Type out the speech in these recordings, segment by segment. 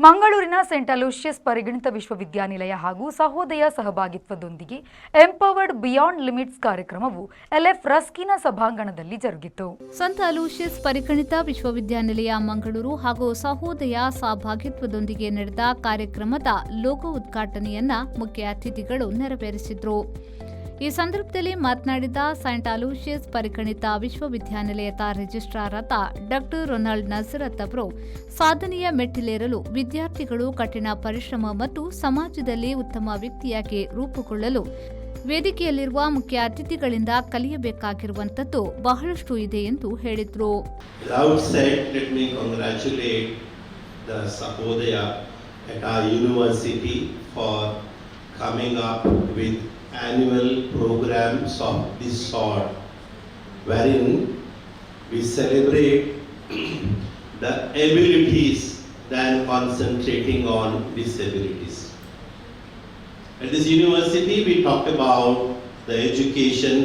ಮಂಗಳೂರಿನ scent Aloysius ಪರಿಗಣಿತ ವಿಶ್ವವಿದ್ಯಾನಿಲಯ ಹಾಗೂ ಸಹೋದಯ ಸಹಭಾಗಿತ್ವದೊಂದಿಗೆ ಎಂಪವರ್ಡ್ ಬಿಯಾಂಡ್ ಲಿಮಿಟ್ಸ್ ಕಾರ್ಯಕ್ರಮವು ಎಲ್ಎಫ್ ರಸ್ಕಿನ ಸಭಾಂಗಣದಲ್ಲಿ ಜರುಗಿತು. ಸಂತ ಅಲೋಷಿಯಸ್ ಪರಿಗಣಿತ ವಿಶ್ವವಿದ್ಯಾನಿಲಯ ಮಂಗಳೂರು ಹಾಗೂ ಸಹೋದಯ ಸಹಭಾಗಿತ್ವದೊಂದಿಗೆ ನಡೆದ ಕಾರ್ಯಕ್ರಮದ ಲೋಗೋ ಉದ್ಘಾಟನೆಯನ್ನ ಮುಖ್ಯ ಅತಿಥಿಗಳು ನೆರವೇರಿಸಿದರು. ಈ ಸಂದರ್ಭದಲ್ಲಿ ಮಾತನಾಡಿದ ಸೈಂಟ್ ಅಲೋಷಿಯಸ್ ಪರಿಗಣಿತ ವಿಶ್ವವಿದ್ಯಾನಿಲಯದ ರಿಜಿಸ್ಟ್ರಾರ್ ಆದ ಡಾ. ರೊನಾಲ್ಡ್ ನಜರತ್ ಅವರು ಸಾಧನೆಯ ಮೆಟ್ಟಿಲೇರಲು ವಿದ್ಯಾರ್ಥಿಗಳು ಕಠಿಣ ಪರಿಶ್ರಮ ಮತ್ತು ಸಮಾಜದಲ್ಲಿ ಉತ್ತಮ ವ್ಯಕ್ತಿಯಾಗಿ ರೂಪುಗೊಳ್ಳಲು ವೇದಿಕೆಯಲ್ಲಿರುವ ಮುಖ್ಯ ಅತಿಥಿಗಳಿಂದ ಕಲಿಯಬೇಕಾಗಿರುವಂತದ್ದು ಬಹಳಷ್ಟು ಇದೆ ಎಂದು ಹೇಳಿದರು. Annual programs of this sort, wherein we celebrate the abilities than concentrating on disabilities. At this university, we talk about the education,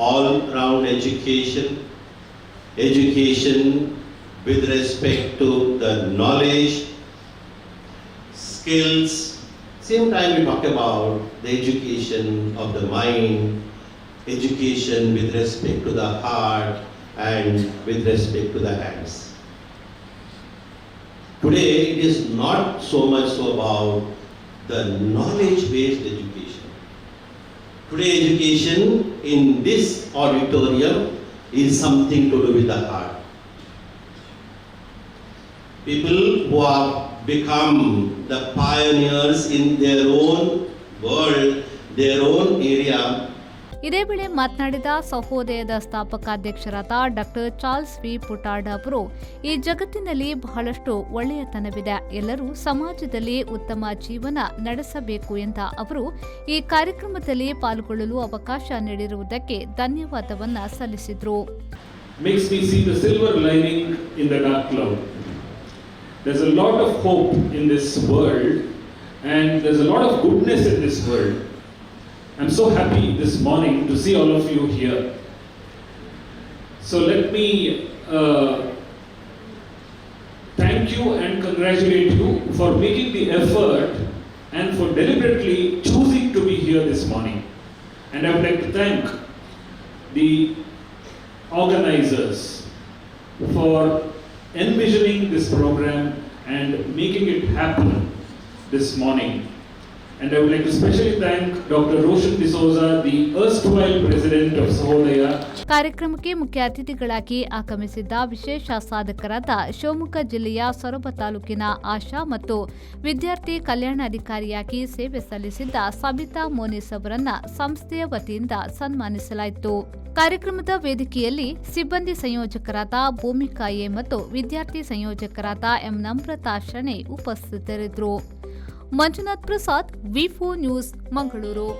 all-round education, education with respect to the knowledge, skills. Same time we talk about the education of the mind, education with respect to the heart and with respect to the hands. Today it is not so much so about the knowledge-based education. Today education in this auditorium is something to do with the heart. People who are become the pioneers in their own world, their own area. ಇದೇ ವೇಳೆ ಮಾತನಾಡಿದ ಸಹೋದಯದ ಸ್ಥಾಪಕಾಧ್ಯಕ್ಷರಾದ ಡಾ. Charles V ಪುಟಾರ್ಡ್ ಅವರು ಈ ಜಗತ್ತಿನಲ್ಲಿ ಬಹಳಷ್ಟು ಒಳ್ಳೆಯತನವಿದೆ, ಎಲ್ಲರೂ ಸಮಾಜದಲ್ಲಿ ಉತ್ತಮ ಜೀವನ ನಡೆಸಬೇಕು ಎಂದ ಅವರು ಈ ಕಾರ್ಯಕ್ರಮದಲ್ಲಿ ಪಾಲ್ಗೊಳ್ಳಲು ಅವಕಾಶ ನೀಡಿರುವುದಕ್ಕೆ ಧನ್ಯವಾದವನ್ನ ಸಲ್ಲಿಸಿದರು. There's a lot of hope in this world and there's a lot of goodness in this world. I'm so happy this morning to see all of you here. So let me thank you and congratulate you for making the effort and for deliberately choosing to be here this morning. And I would like to thank the organizers for envisioning this program and making it happen this morning. And I would like to specially thank Dr. Roshan D'Souza, the erstwhile president of Sahodaya. ಕಾರ್ಯಕ್ರಮಕ್ಕೆ ಮುಖ್ಯ ಅತಿಥಿಗಳಾಗಿ ಆಗಮಿಸಿದ್ದ ವಿಶೇಷ ಸಾಧಕರಾದ ಶಿವಮೊಗ್ಗ ಜಿಲ್ಲೆಯ ಸೊರಬ ತಾಲೂಕಿನ ಆಶಾ ಮತ್ತು ವಿದ್ಯಾರ್ಥಿ ಕಲ್ಯಾಣಾಧಿಕಾರಿಯಾಗಿ ಸೇವೆ ಸಲ್ಲಿಸಿದ್ದ ಸಬಿತಾ ಮೋನಿಸ್ ಅವರನ್ನ ಸಂಸ್ಥೆಯ ವತಿಯಿಂದ ಸನ್ಮಾನಿಸಲಾಯಿತು. ಕಾರ್ಯಕ್ರಮದ ವೇದಿಕೆಯಲ್ಲಿ ಸಿಬ್ಬಂದಿ ಸಂಯೋಜಕರಾದ ಭೂಮಿಕಾ ಎ ಮತ್ತು ವಿದ್ಯಾರ್ಥಿ ಸಂಯೋಜಕರಾದ ಎಂ ನಮ್ರತಾ ಶಣೆ ಉಪಸ್ಥಿತರಿದ್ದರು. ಮಂಜುನಾಥ್ ಪ್ರಸಾದ್, ವಿ4 ನ್ಯೂಸ್, ಮಂಗಳೂರು.